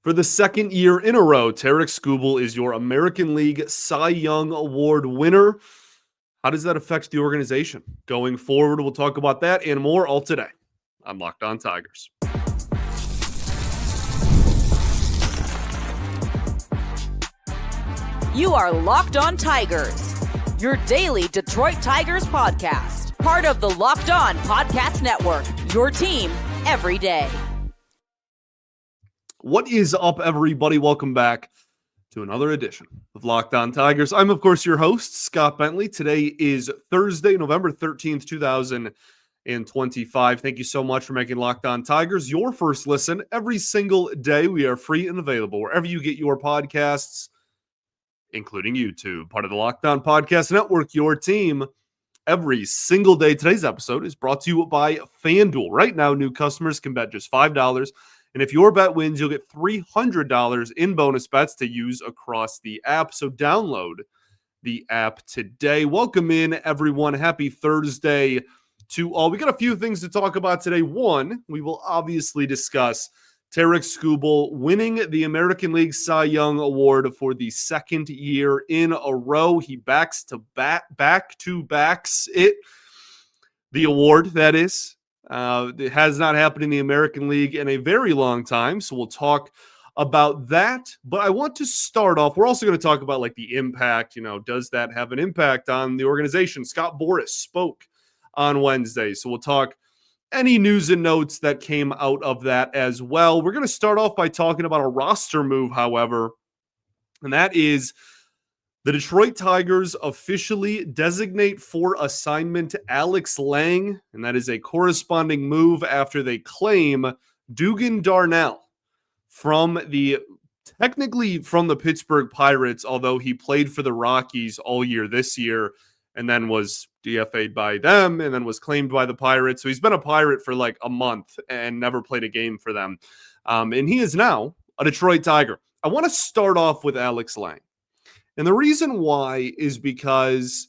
For the second year in a row, Tarik Skubal is your American League Cy Young Award winner. How does that affect the organization? Going forward, we'll talk about that and more all today on Locked On Tigers. You are Locked On Tigers, your daily Detroit Tigers podcast. Part of the Locked On Podcast Network, your team every day. What is up, everybody? Welcome back to another edition of Locked On Tigers. I'm, of course, your host, Scott Bentley. Today is Thursday, November 13th, 2025. Thank you so much for making Locked On Tigers your first listen every single day. We are free and available wherever you get your podcasts, including YouTube, part of the Locked On Podcast Network, your team every single day. Today's episode is brought to you by FanDuel. Right now, new customers can bet just $5. And if your bet wins, you'll get $300 in bonus bets to use across the app. So download the app today. Welcome in, everyone. Happy Thursday to all. We got a few things to talk about today. One, we will obviously discuss Tarik Skubal winning the American League Cy Young Award for the second year in a row. He backs to backs it. The award, that is. It has not happened in the American League in a very long time, so we'll talk about that. But I want to start off, we're also going to talk about like the impact, does that have an impact on the organization? Scott Boras spoke on Wednesday, so we'll talk any news and notes that came out of that as well. We're going to start off by talking about a roster move, however, and that is the Detroit Tigers officially designate for assignment Alex Lange, and that is a corresponding move after they claim Dugan Darnell technically from the Pittsburgh Pirates, although he played for the Rockies all year this year and then was DFA'd by them and then was claimed by the Pirates. So he's been a Pirate for like a month and never played a game for them. And he is now a Detroit Tiger. I want to start off with Alex Lange. And the reason why is because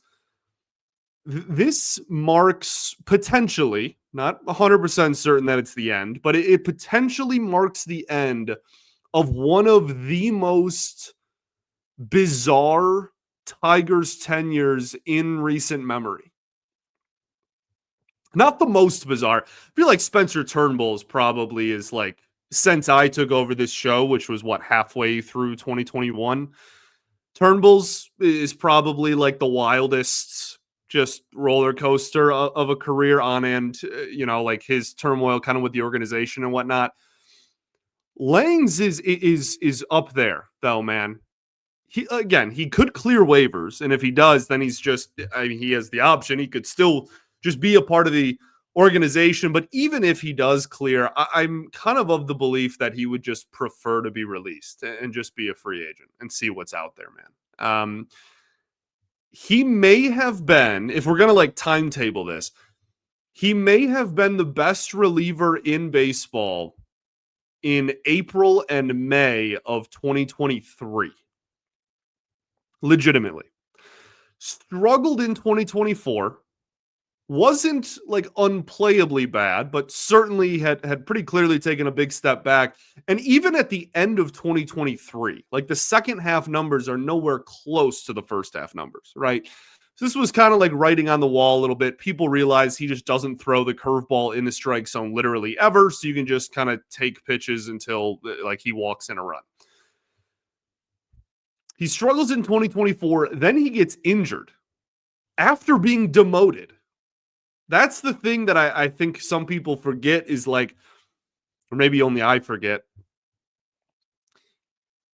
this marks potentially, not 100% certain that it's the end, but it potentially marks the end of one of the most bizarre Tigers tenures in recent memory. Not the most bizarre. I feel like Spencer Turnbull's probably is like, since I took over this show, which was halfway through 2021, Turnbull's is probably like the wildest just roller coaster of a career on end, like his turmoil kind of with the organization and whatnot. Lange's is up there though, man. He could clear waivers, and if he does, then he has the option. He could still just be a part of the organization, but even if he does clear, I'm kind of the belief that he would just prefer to be released and just be a free agent and see what's out there, man. He may have been, if we're going to timetable this, he may have been the best reliever in baseball in April and May of 2023. Legitimately. Struggled in 2024. Wasn't unplayably bad, but certainly had pretty clearly taken a big step back. And even at the end of 2023, the second half numbers are nowhere close to the first half numbers, right? So this was kind of like writing on the wall a little bit. People realize he just doesn't throw the curveball in the strike zone literally ever. So you can just kind of take pitches until he walks in a run. He struggles in 2024. Then he gets injured after being demoted. That's the thing that I think some people forget is or maybe only I forget.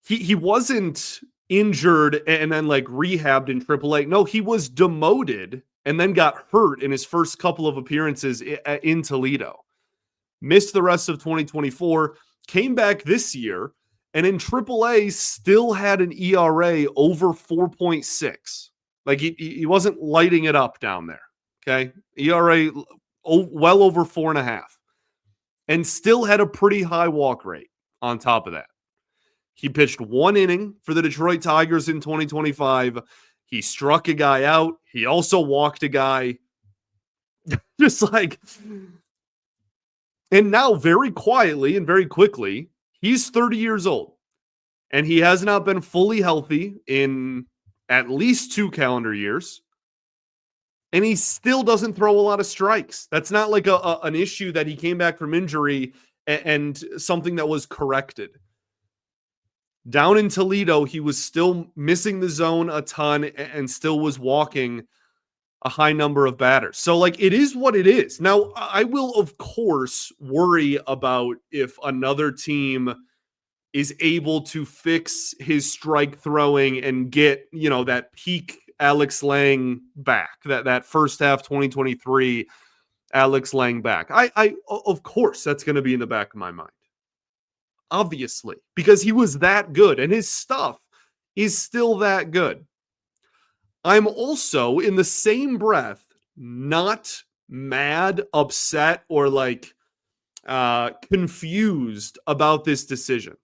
He wasn't injured and then rehabbed in AAA. No, he was demoted and then got hurt in his first couple of appearances in Toledo. Missed the rest of 2024, came back this year, and in AAA still had an ERA over 4.6. He wasn't lighting it up down there. Okay, ERA well over 4.5, and still had a pretty high walk rate on top of that. He pitched one inning for the Detroit Tigers in 2025. He struck a guy out. He also walked a guy. And now very quietly and very quickly, He's 30 years old, and he has not been fully healthy in at least 2 calendar years. And he still doesn't throw a lot of strikes. That's not like an issue that he came back from injury and something that was corrected. Down in Toledo, he was still missing the zone a ton and still was walking a high number of batters. So, like, it is what it is. Now, I will, of course, worry about if another team is able to fix his strike throwing and get, that peak Alex Lange back, that first half 2023 Alex Lange back. I of course, that's going to be in the back of my mind. Obviously, because he was that good and his stuff is still that good. I'm also, in the same breath, not mad, upset, or confused about this decision.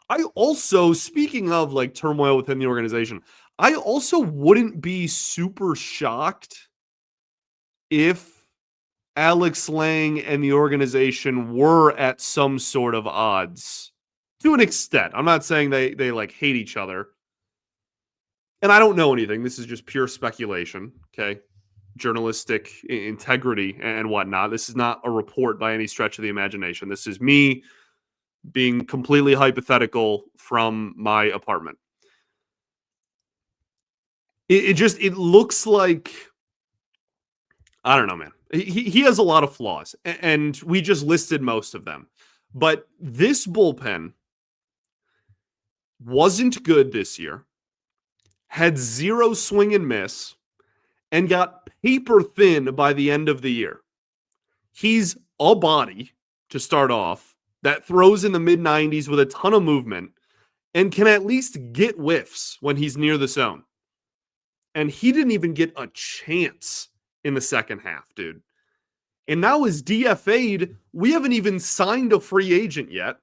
I also, speaking of turmoil within the organization, I also wouldn't be super shocked if Alex Lange and the organization were at some sort of odds to an extent. I'm not saying they hate each other. And I don't know anything. This is just pure speculation, okay? Journalistic integrity and whatnot. This is not a report by any stretch of the imagination. This is me being completely hypothetical from my apartment. It looks like, I don't know, man. He has a lot of flaws, and we just listed most of them. But this bullpen wasn't good this year, had 0 swing and miss, and got paper thin by the end of the year. He's a body, to start off, that throws in the mid-90s with a ton of movement and can at least get whiffs when he's near the zone. And he didn't even get a chance in the second half, dude. And now as DFA'd, we haven't even signed a free agent yet.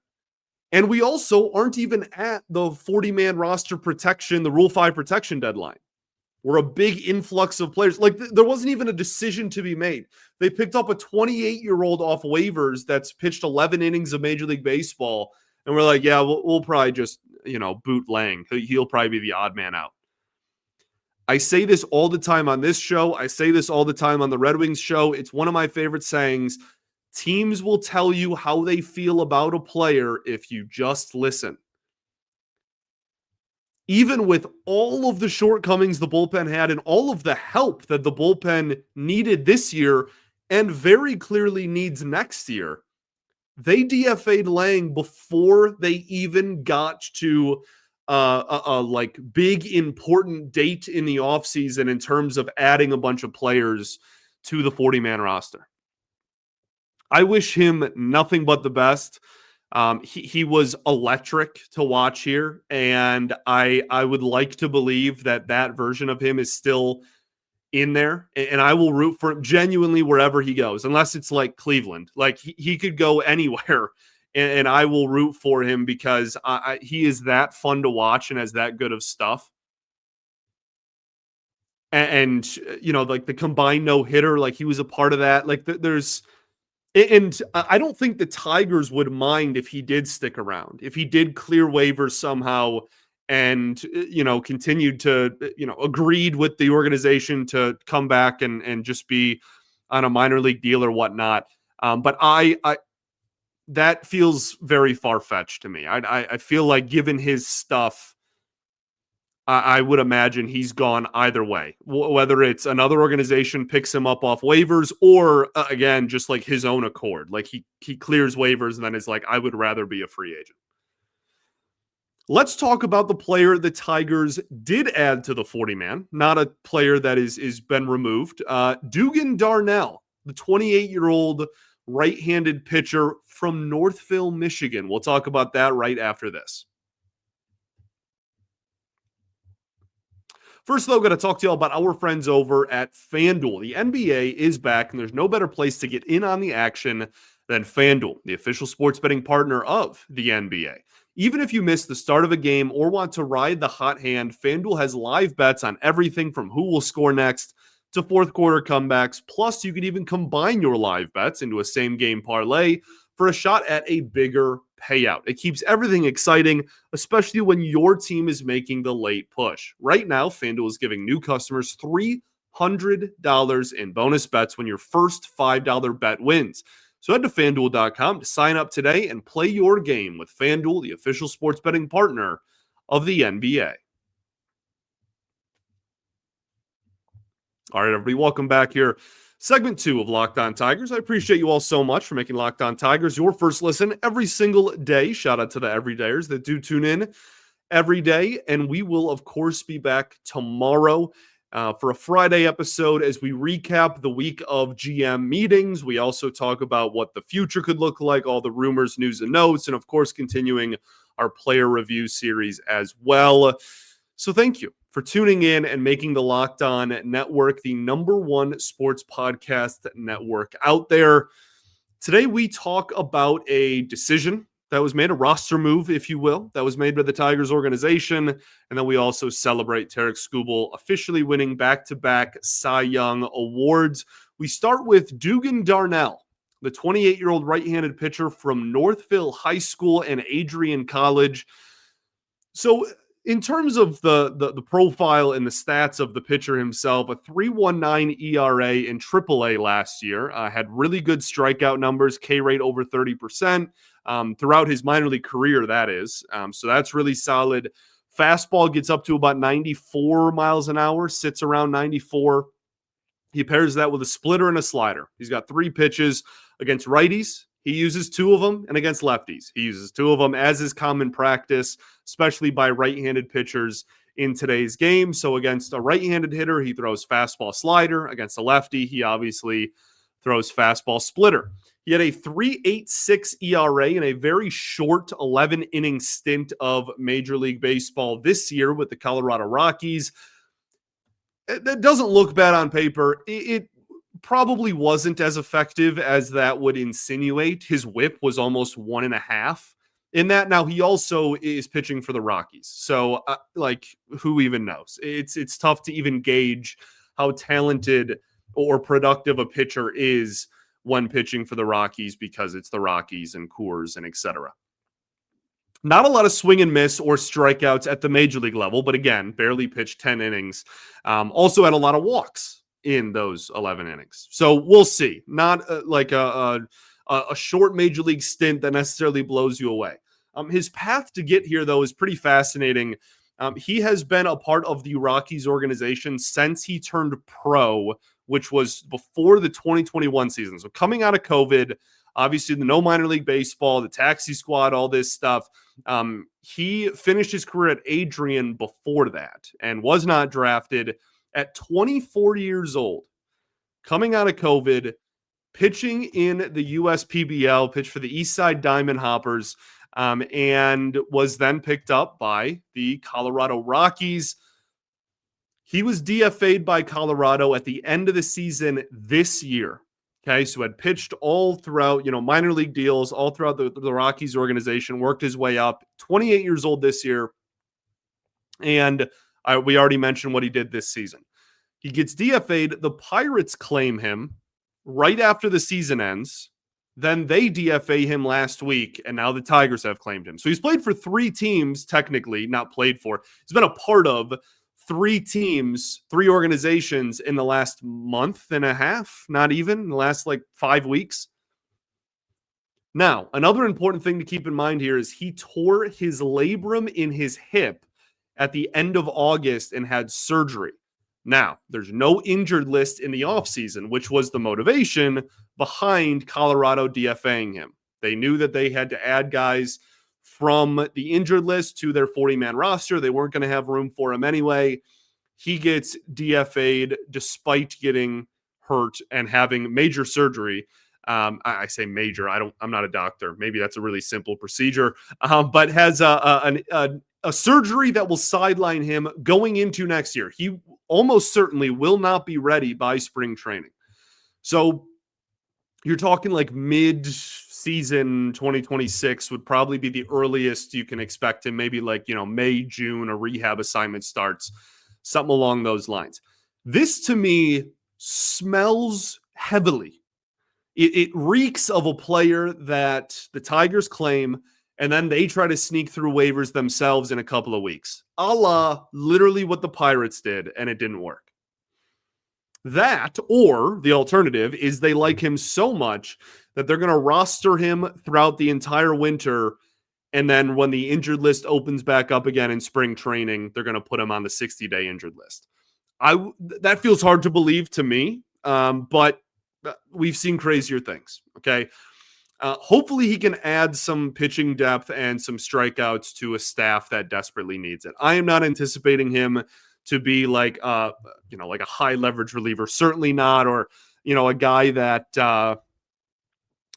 And we also aren't even at the 40-man roster protection, the Rule 5 protection deadline. We're a big influx of players. There wasn't even a decision to be made. They picked up a 28-year-old off waivers that's pitched 11 innings of Major League Baseball. And we're like, yeah, we'll probably just, boot Lange. He'll probably be the odd man out. I say this all the time on this show. I say this all the time on the Red Wings show. It's one of my favorite sayings. Teams will tell you how they feel about a player if you just listen. Even with all of the shortcomings the bullpen had and all of the help that the bullpen needed this year and very clearly needs next year, they DFA'd Lange before they even got to a big important date in the offseason in terms of adding a bunch of players to the 40-man roster. I wish him nothing but the best. He was electric to watch here, and I would like to believe that version of him is still in there, and I will root for him genuinely wherever he goes, unless it's like Cleveland. He could go anywhere, and I will root for him because he is that fun to watch and has that good of stuff. And the combined no-hitter, he was a part of that. And I don't think the Tigers would mind if he did stick around, if he did clear waivers somehow and, continued to, agreed with the organization to come back and just be on a minor league deal or whatnot. But that feels very far-fetched to me. I feel like given his stuff, I would imagine he's gone either way, whether it's another organization picks him up off waivers or, again, just his own accord. He clears waivers and then is like, I would rather be a free agent. Let's talk about the player the Tigers did add to the 40-man, not a player that is been removed. Dugan Darnell, the 28-year-old right-handed pitcher from Northville, Michigan. We'll talk about that right after this. First, though, I'm going to talk to you all about our friends over at FanDuel. The NBA is back, and there's no better place to get in on the action than FanDuel, the official sports betting partner of the NBA. Even if you miss the start of a game or want to ride the hot hand, FanDuel has live bets on everything from who will score next to fourth quarter comebacks. Plus, you can even combine your live bets into a same-game parlay for a shot at a bigger payout. It keeps everything exciting, especially when your team is making the late push. Right now, FanDuel is giving new customers $300 in bonus bets when your first $5 bet wins. So head to FanDuel.com to sign up today and play your game with FanDuel, the official sports betting partner of the NBA. All right, everybody, welcome back here. Segment 2 of Locked On Tigers. I appreciate you all so much for making Locked On Tigers your first listen every single day. Shout out to the everydayers that do tune in every day. And we will, of course, be back tomorrow for a Friday episode as we recap the week of GM meetings. We also talk about what the future could look like, all the rumors, news, and notes, and of course, continuing our player review series as well. So thank you for tuning in and making the Locked On Network the #1 sports podcast network out there. Today, we talk about a decision that was made, a roster move, if you will, that was made by the Tigers organization. And then we also celebrate Tarik Skubal officially winning back-to-back Cy Young awards. We start with Dugan Darnell, the 28-year-old right-handed pitcher from Northville High School and Adrian College. So in terms of the profile and the stats of the pitcher himself, a 3.19 ERA in AAA last year, had really good strikeout numbers, K rate over 30%. Throughout his minor league career, that is. So that's really solid. Fastball gets up to about 94 miles an hour, sits around 94. He pairs that with a splitter and a slider. He's got 3 pitches against righties. He uses 2 of them, and against lefties. He uses 2 of them, as is common practice, especially by right-handed pitchers in today's game. So against a right-handed hitter, he throws fastball slider. Against a lefty, he obviously throws fastball splitter. He had a 3.86 ERA in a very short 11-inning stint of Major League Baseball this year with the Colorado Rockies. That doesn't look bad on paper. It probably wasn't as effective as that would insinuate. His whip was almost 1.5 in that. Now, he also is pitching for the Rockies. So, who even knows? It's tough to even gauge how talented or productive a pitcher is when pitching for the Rockies because it's the Rockies and Coors and etc. Not a lot of swing and miss or strikeouts at the major league level, but again, barely pitched 10 innings. Also had a lot of walks in those 11 innings. So we'll see. Not like a short major league stint that necessarily blows you away. His path to get here, though, is pretty fascinating. He has been a part of the Rockies organization since he turned pro, which was before the 2021 season. So coming out of COVID, obviously the no minor league baseball, the taxi squad, all this stuff. He finished his career at Adrian before that and was not drafted. At 24 years old, coming out of COVID, pitching in the USPBL, pitched for the Eastside Diamond Hoppers, and was then picked up by the Colorado Rockies. He was DFA'd by Colorado at the end of the season this year. Okay, so had pitched all throughout, minor league deals, all throughout the Rockies organization, worked his way up. 28 years old this year. And we already mentioned what he did this season. He gets DFA'd. The Pirates claim him right after the season ends. Then they DFA him last week, and now the Tigers have claimed him. So he's played for 3 teams, technically, not played for. He's been a part of 3 teams, 3 organizations in the last month and a half, not even, the last 5 weeks. Now, another important thing to keep in mind here is he tore his labrum in his hip at the end of August and had surgery. Now, there's no injured list in the offseason, which was the motivation behind Colorado DFAing him. They knew that they had to add guys from the injured list to their 40-man roster. They weren't going to have room for him anyway. He gets DFA'd despite getting hurt and having major surgery. I say major. I'm not a doctor. Maybe that's a really simple procedure, but has a surgery that will sideline him going into next year. He almost certainly will not be ready by spring training. So you're talking mid-season 2026 would probably be the earliest you can expect him. Maybe May, June, a rehab assignment starts, something along those lines. This to me smells heavily It reeks of a player that the Tigers claim, and then they try to sneak through waivers themselves in a couple of weeks. A la literally what the Pirates did, and it didn't work. That, or the alternative, is they like him so much that they're going to roster him throughout the entire winter, and then when the injured list opens back up again in spring training, they're going to put him on the 60-day injured list. That feels hard to believe to me, but we've seen crazier things, okay? Hopefully he can add some pitching depth and some strikeouts to a staff that desperately needs it. I am not anticipating him to be like a high leverage reliever, certainly not, or a guy that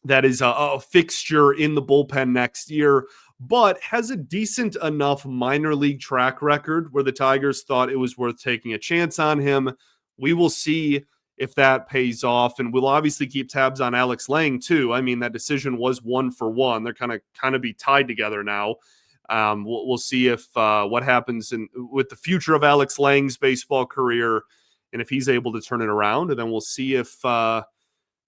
is a fixture in the bullpen next year, but has a decent enough minor league track record where the Tigers thought it was worth taking a chance on him. We will see if that pays off, and we'll obviously keep tabs on Alex Lange too. I mean, that decision was 1-for-1. They're kind of be tied together now. We'll see if what happens with the future of Alex Lange's baseball career, and if he's able to turn it around. And then we'll see if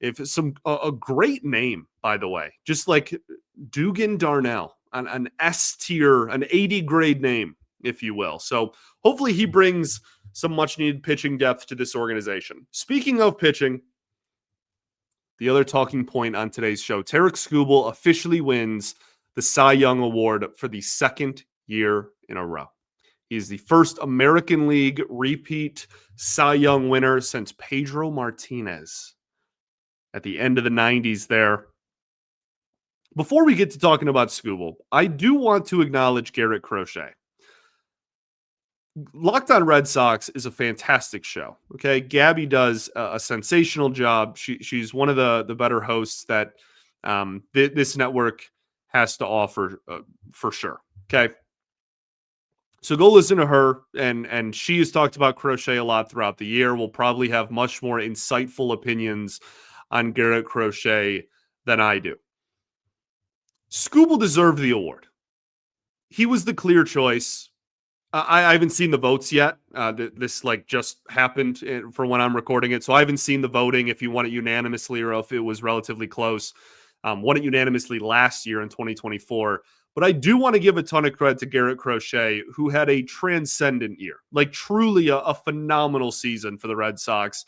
it's a great name, by the way, just like Dugan Darnell, an S tier, an 80 grade name, if you will. So hopefully he brings some much needed pitching depth to this organization. Speaking of pitching, the other talking point on today's show, Tarik Skubal officially wins the Cy Young Award for the second year in a row. He's the first American League repeat Cy Young winner since Pedro Martinez at the end of the 90s there. Before we get to talking about Skubal, I do want to acknowledge Garrett Crochet. Locked On Red Sox is a fantastic show. Okay, Gabby does a sensational job. She's one of the better hosts that this network has to offer for sure. Okay, so go listen to her, and she has talked about Crochet a lot throughout the year. We'll probably have much more insightful opinions on Garrett Crochet than I do. Skubal deserved the award. He was the clear choice. I haven't seen the votes yet. This just happened for when I'm recording it. So I haven't seen the voting, if you won it unanimously or if it was relatively close. Won it unanimously last year in 2024. But I do want to give a ton of credit to Garrett Crochet, who had a transcendent year, like truly a phenomenal season for the Red Sox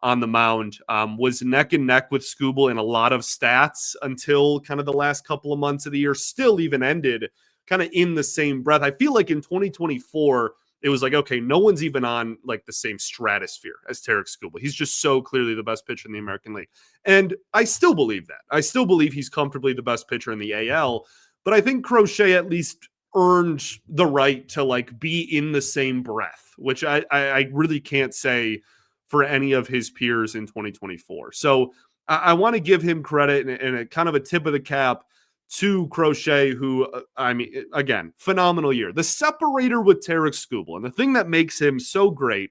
on the mound. Was neck and neck with Skubal in a lot of stats until kind of the last couple of months of the year, still even ended kind of in the same breath. I feel like in 2024, it was like, okay, no one's even on like the same stratosphere as Tarik Skubal. He's just so clearly the best pitcher in the American League. And I still believe that. I still believe he's comfortably the best pitcher in the AL, but I think Crochet at least earned the right to like be in the same breath, which I really can't say for any of his peers in 2024. So I want to give him credit and a kind of a tip of the cap to Crochet, who, I mean, again, phenomenal year. The separator with Tarik Skubal, and the thing that makes him so great,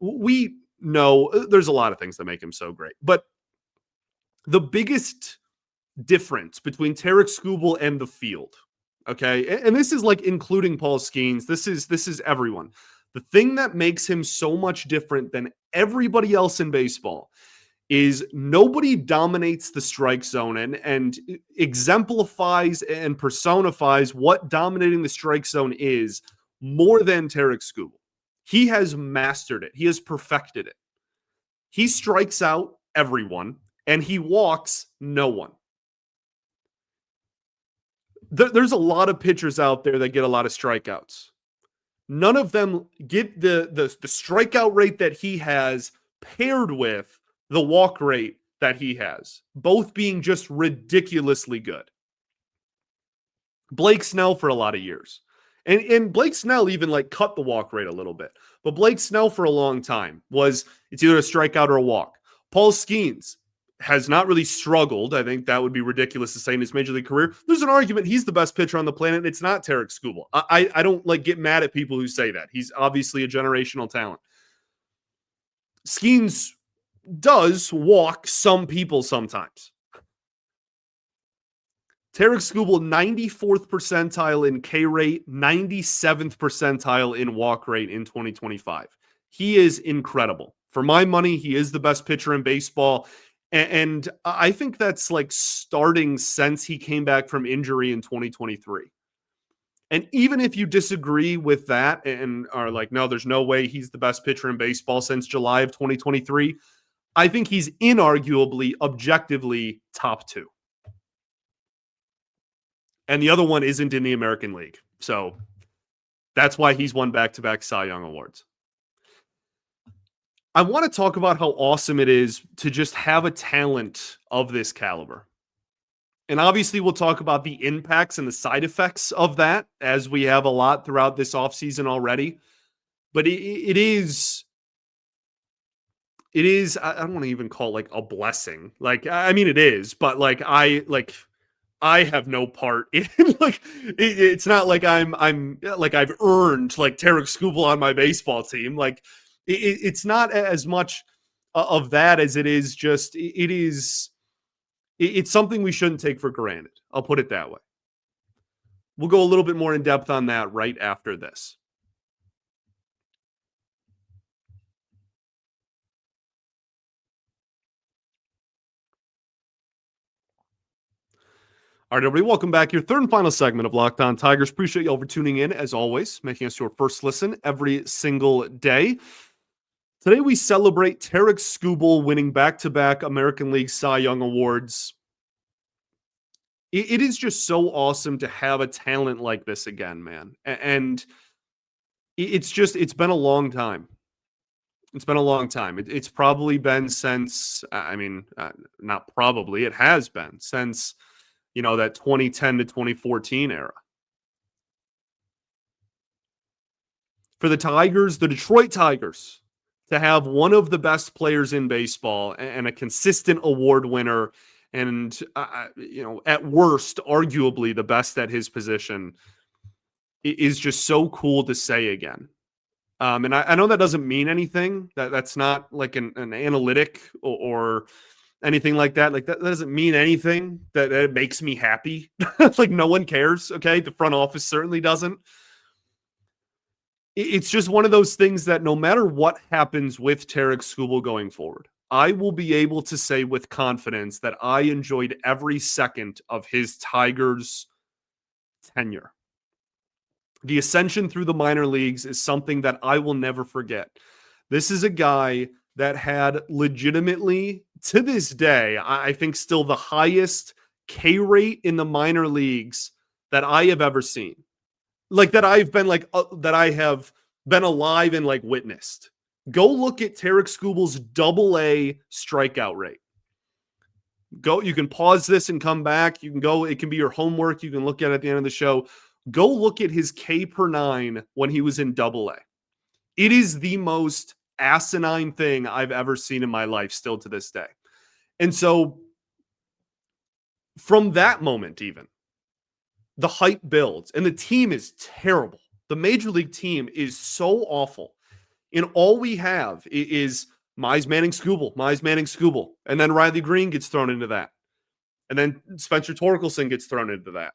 we know there's a lot of things that make him so great, but the biggest difference between Tarik Skubal and the field, okay, and this is like including Paul Skeens, this is everyone. The thing that makes him so much different than everybody else in baseball is nobody dominates the strike zone and exemplifies and personifies what dominating the strike zone is more than Tarik Skubal. He has mastered it. He has perfected it. He strikes out everyone and he walks no one. There's a lot of pitchers out there that get a lot of strikeouts. None of them get the strikeout rate that he has paired with the walk rate that he has, both being just ridiculously good. Blake Snell for a lot of years. And Blake Snell even like cut the walk rate a little bit. But Blake Snell for a long time it's either a strikeout or a walk. Paul Skeens has not really struggled. I think that would be ridiculous to say in his major league career. There's an argument he's the best pitcher on the planet. It's not Tarik Skubal. I don't like get mad at people who say that. He's obviously a generational talent. Skeens does walk some people sometimes. Tarik Skubal, 94th percentile in K rate, 97th percentile in walk rate in 2025. He is incredible. For my money, he is the best pitcher in baseball. And I think that's like starting since he came back from injury in 2023. And even if you disagree with that and are like, no, there's no way he's the best pitcher in baseball since July of 2023, I think he's inarguably, objectively top two. And the other one isn't in the American League. So that's why he's won back-to-back Cy Young Awards. I want to talk about how awesome it is to just have a talent of this caliber. And obviously, we'll talk about the impacts and the side effects of that, as we have a lot throughout this offseason already. But it is, I don't want to even call it like a blessing. Like, I mean, it is, but like, I have no part in like, it's not like I'm like I've earned like Tarik Skubal on my baseball team. Like, it's not as much of that as it is just, it's something we shouldn't take for granted. I'll put it that way. We'll go a little bit more in depth on that right after this. All right, everybody, welcome back. Your third and final segment of Locked On Tigers. Appreciate you all for tuning in, as always, making us your first listen every single day. Today, we celebrate Tarik Skubal winning back-to-back American League Cy Young Awards. It is just so awesome to have a talent like this again, man. And it's been a long time. It's been a long time. It's probably been since, not probably, it has been since, that 2010 to 2014 era. For the Tigers, the Detroit Tigers, to have one of the best players in baseball and a consistent award winner and, at worst, arguably the best at his position is just so cool to say again. And I know that doesn't mean anything. That's not like an analytic or anything like that. Like that doesn't mean anything. That it makes me happy. Like no one cares. Okay, the front office certainly doesn't. It's just one of those things that no matter what happens with Tarik Skubal going forward, I will be able to say with confidence that I enjoyed every second of his Tigers tenure. The ascension through the minor leagues is something that I will never forget. This is a guy that had legitimately, to this day, I think still the highest K rate in the minor leagues that I have ever seen. Like that I've been like, that I have been alive and like witnessed. Go look at Tarik Skubal's AA strikeout rate. You can pause this and come back. You can go, it can be your homework. You can look at it at the end of the show. Go look at his K per 9 when he was in AA. It is the most asinine thing I've ever seen in my life still to this day. And so from that moment, even the hype builds and the team is terrible. The major league team is so awful. And all we have is Mize Manning Skubal. And then Riley Green gets thrown into that. And then Spencer Torkelson gets thrown into that.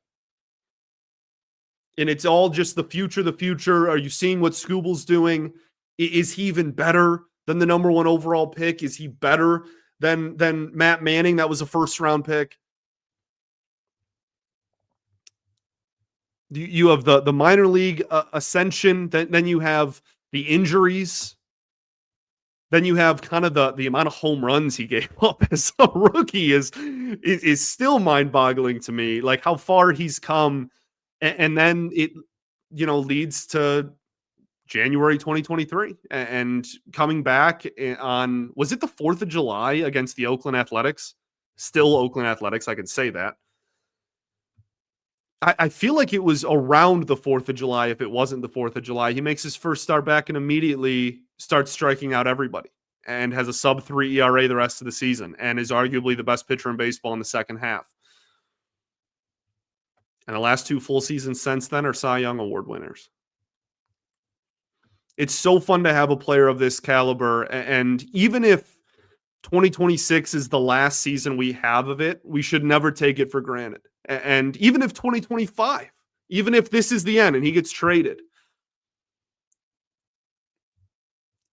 And it's all just the future. Are you seeing what Skubal's doing? Is he even better than the number 1 overall pick? Is he better than Matt Manning? That was a first-round pick. You have the minor league ascension. Then you have the injuries. Then you have kind of the amount of home runs he gave up as a rookie is still mind-boggling to me. Like how far he's come. And then it, leads to January 2023 and coming back on, was it the 4th of July against the Oakland Athletics? Still Oakland Athletics, I can say that. I feel like it was around the 4th of July if it wasn't the 4th of July. He makes his first start back and immediately starts striking out everybody and has a sub-3 ERA the rest of the season and is arguably the best pitcher in baseball in the second half. And the last 2 full seasons since then are Cy Young Award winners. It's so fun to have a player of this caliber. And even if 2026 is the last season we have of it, we should never take it for granted. And even if 2025, even if this is the end and he gets traded,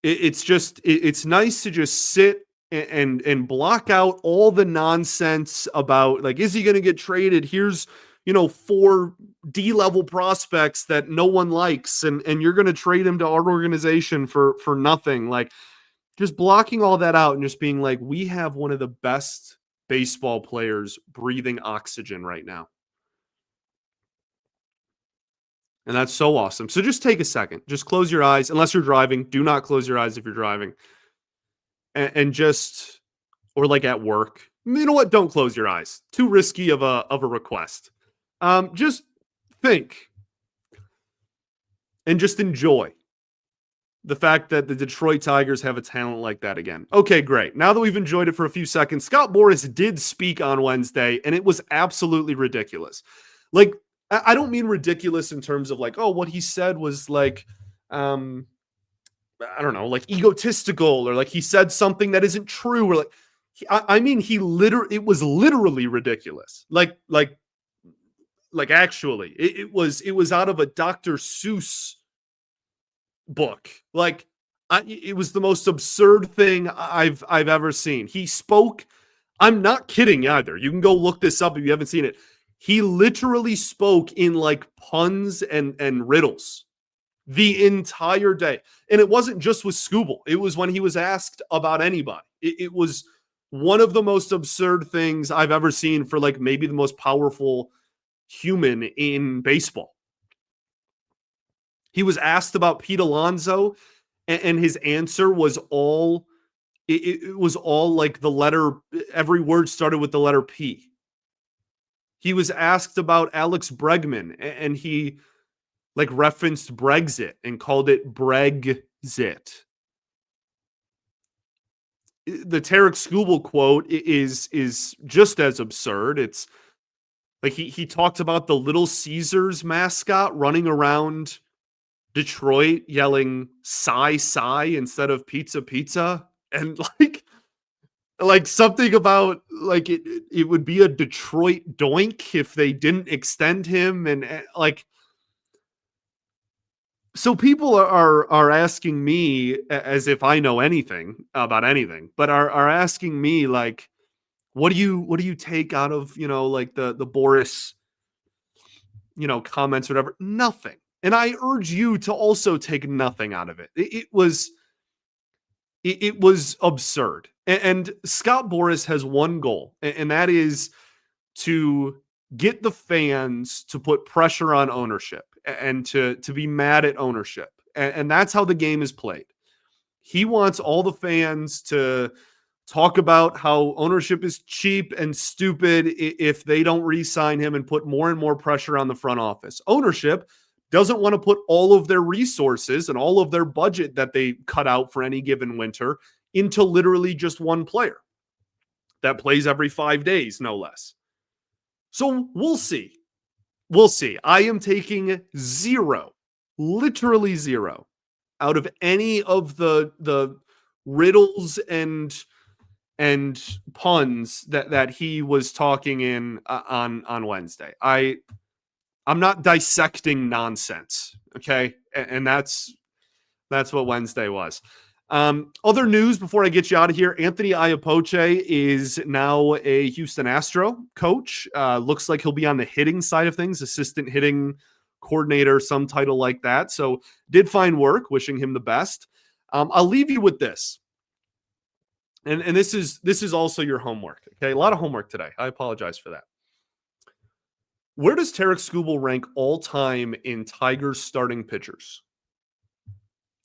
it's nice to just sit and block out all the nonsense about, like, is he going to get traded? Here's, 4 D-level prospects that no one likes, and you're going to trade him to our organization for nothing. Like, just blocking all that out and just being like, we have one of the best baseball players breathing oxygen right now. And that's so awesome. So just take a second. Just close your eyes. Unless you're driving, do not close your eyes if you're driving. And just, or like at work, you know what? Don't close your eyes. Too risky of a request. Just think and just enjoy the fact that the Detroit Tigers have a talent like that again. Okay, great. Now that we've enjoyed it for a few seconds, Scott Boras did speak on Wednesday, and it was absolutely ridiculous. Like, I don't mean ridiculous in terms of like, oh, what he said was like, I don't know, like egotistical, or like he said something that isn't true, or like, I mean, it was literally ridiculous. Like actually, it was out of a Dr. Seuss book. Like, it was the most absurd thing I've ever seen. He spoke. I'm not kidding either. You can go look this up if you haven't seen it. He literally spoke in like puns and riddles the entire day. And it wasn't just with Skubal. It was when he was asked about anybody. It was one of the most absurd things I've ever seen for like maybe the most powerful human in baseball. He was asked about Pete Alonso, and his answer was all, it was all like the letter, every word started with the letter P. He was asked about Alex Bregman, and he like referenced Brexit and called it Brexit. The Tarik Skubal quote is just as absurd. It's like he talked about the Little Caesars mascot running around Detroit yelling "sigh, sigh" instead of "pizza, pizza," and like something about like it would be a Detroit doink if they didn't extend him, and like. So people are asking me as if I know anything about anything, but are asking me like, what do you take out of, like the Boris, comments or whatever? Nothing. And I urge you to also take nothing out of it. It was absurd. And Scott Boras has one goal, and that is to get the fans to put pressure on ownership and to be mad at ownership. And that's how the game is played. He wants all the fans to talk about how ownership is cheap and stupid if they don't re-sign him, and put more and more pressure on the front office. Ownership doesn't want to put all of their resources and all of their budget that they cut out for any given winter into literally just one player that plays every 5 days, no less. So we'll see. We'll see. I am taking 0, literally 0, out of any of the riddles and puns that he was talking in on Wednesday. I'm not dissecting nonsense, okay? And that's what Wednesday was. Other news before I get you out of here: Anthony Iapoce is now a Houston Astro coach. Looks like he'll be on the hitting side of things, assistant hitting coordinator, some title like that. So did find work, wishing him the best. I'll leave you with this. And this is also your homework. Okay. A lot of homework today. I apologize for that. Where does Tarik Skubal rank all time in Tigers starting pitchers?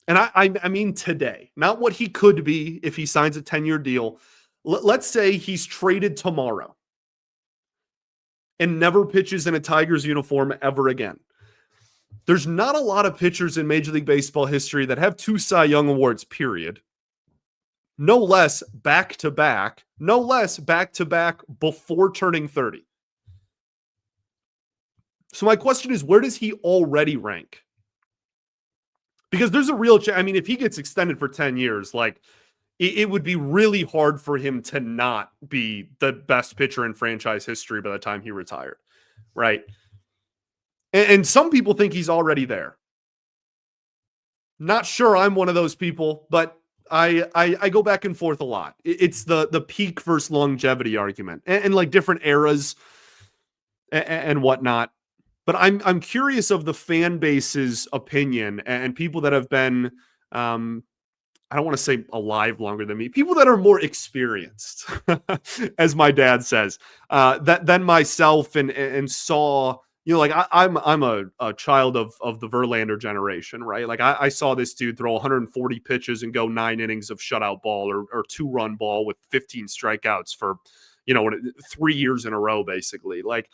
And I mean today, not what he could be if he signs a 10-year deal. Let's say he's traded tomorrow and never pitches in a Tigers uniform ever again. There's not a lot of pitchers in Major League Baseball history that have 2 Cy Young Awards, period. No less back-to-back before turning 30. So my question is, where does he already rank? Because there's a real chance. I mean, if he gets extended for 10 years, like it would be really hard for him to not be the best pitcher in franchise history by the time he retired, right? And some people think he's already there. Not sure I'm one of those people, but I go back and forth a lot. It's the peak versus longevity argument, and like different eras and whatnot. But I'm curious of the fan base's opinion and people that have been, I don't want to say alive longer than me, people that are more experienced, as my dad says, that than myself, and saw, like I'm a child of the Verlander generation, right? Like I saw this dude throw 140 pitches and go 9 innings of shutout ball or 2-run ball with 15 strikeouts for, 3 years in a row, basically. Like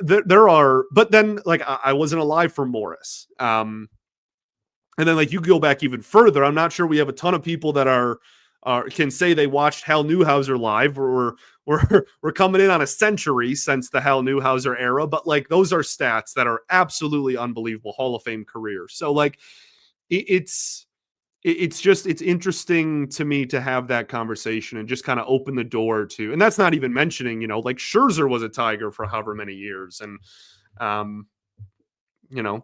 there are, but then like I wasn't alive for Morris. And then like you go back even further, I'm not sure we have a ton of people that are can say they watched Hal Newhouser live, or we're coming in on a century since the Hal Newhouser era, but like those are stats that are absolutely unbelievable Hall of Fame career. So like it's interesting to me to have that conversation and just kind of open the door to, and that's not even mentioning, like Scherzer was a Tiger for however many years, and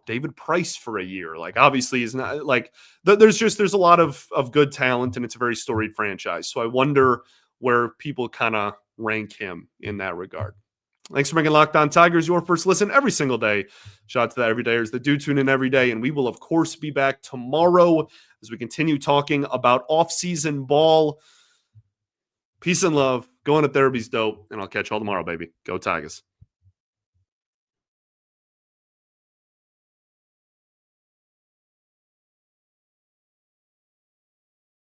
David Price for a year. Like obviously is not like there's a lot of good talent, and it's a very storied franchise. So I wonder where people kind of rank him in that regard. Thanks for making Locked On Tigers your first listen every single day. Shout out to the everydayers that do tune in every day. And we will, of course, be back tomorrow as we continue talking about off-season ball. Peace and love. Going to therapy's dope. And I'll catch you all tomorrow, baby. Go Tigers.